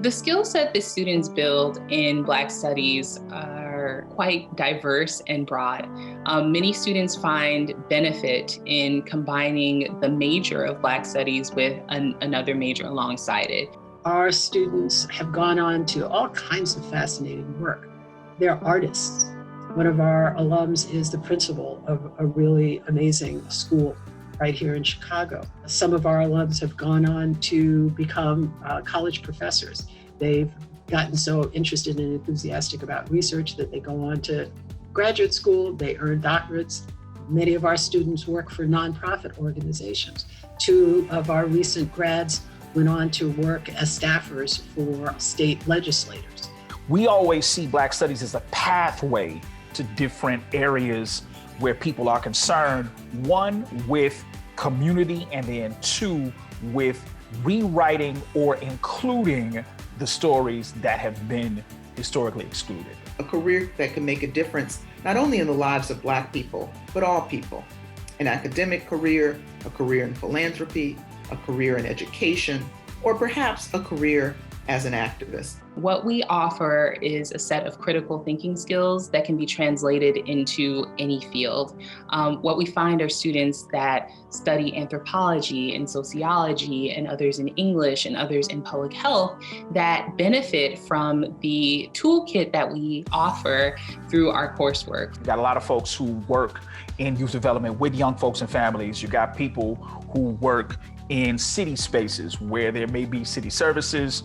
The skill set that students build in Black Studies are quite diverse and broad. Many students find benefit in combining the major of Black Studies with another major alongside it. Our students have gone on to all kinds of fascinating work. They're artists. One of our alums is the principal of a really amazing school right here in Chicago. Some of our alums have gone on to become college professors. They've gotten so interested and enthusiastic about research that they go on to graduate school, they earn doctorates. Many of our students work for nonprofit organizations. 2 of our recent grads went on to work as staffers for state legislators. We always see Black Studies as a pathway to different areas where people are concerned, 1, with community, and then 2, with rewriting or including the stories that have been historically excluded. A career that can make a difference, not only in the lives of Black people, but all people. An academic career, a career in philanthropy, a career in education, or perhaps a career as an activist. What we offer is a set of critical thinking skills that can be translated into any field. What we find are students that study anthropology and sociology and others in English and others in public health that benefit from the toolkit that we offer through our coursework. You got a lot of folks who work in youth development with young folks and families. You got people who work in city spaces where there may be city services,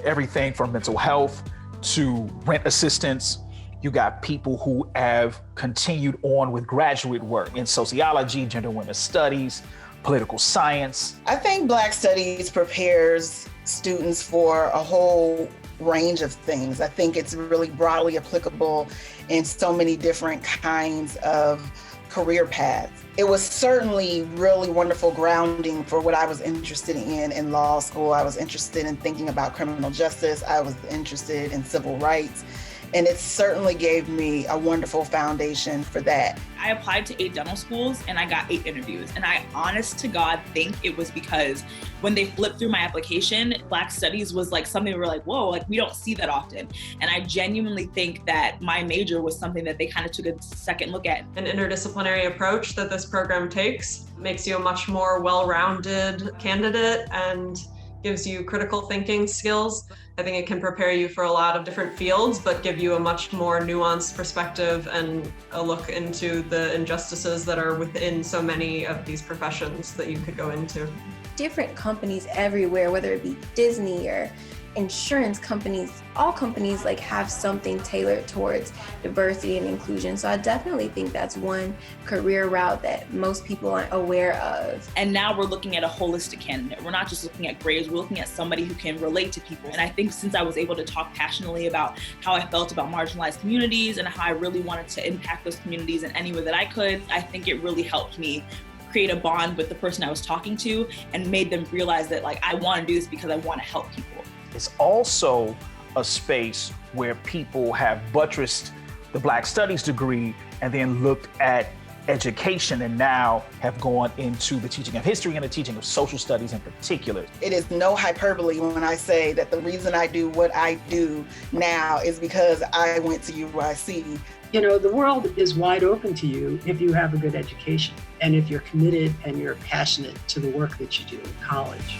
everything from mental health to rent assistance. You got people who have continued on with graduate work in sociology, gender and women's studies, political science. I think Black Studies prepares students for a whole range of things. I think it's really broadly applicable in so many different kinds of career paths. It was certainly really wonderful grounding for what I was interested in law school. I was interested in thinking about criminal justice. I was interested in civil rights. And it certainly gave me a wonderful foundation for that. I applied to 8 dental schools and I got 8 interviews. And I, honest to God, think it was because when they flipped through my application, Black Studies was like something we were like, whoa, like we don't see that often. And I genuinely think that my major was something that they kind of took a second look at. An interdisciplinary approach that this program takes makes you a much more well-rounded candidate and gives you critical thinking skills. I think it can prepare you for a lot of different fields, but give you a much more nuanced perspective and a look into the injustices that are within so many of these professions that you could go into. Different companies everywhere, whether it be Disney or insurance companies, all companies like have something tailored towards diversity and inclusion. So I definitely think that's one career route that most people aren't aware of. And now we're looking at a holistic candidate. We're not just looking at grades, we're looking at somebody who can relate to people. And I think since I was able to talk passionately about how I felt about marginalized communities and how I really wanted to impact those communities in any way that I could, I think it really helped me create a bond with the person I was talking to and made them realize that like I want to do this because I want to help people. It's also a space where people have buttressed the Black Studies degree and then looked at education and now have gone into the teaching of history and the teaching of social studies in particular. It is no hyperbole when I say that the reason I do what I do now is because I went to UIC. You know, the world is wide open to you if you have a good education and if you're committed and you're passionate to the work that you do in college.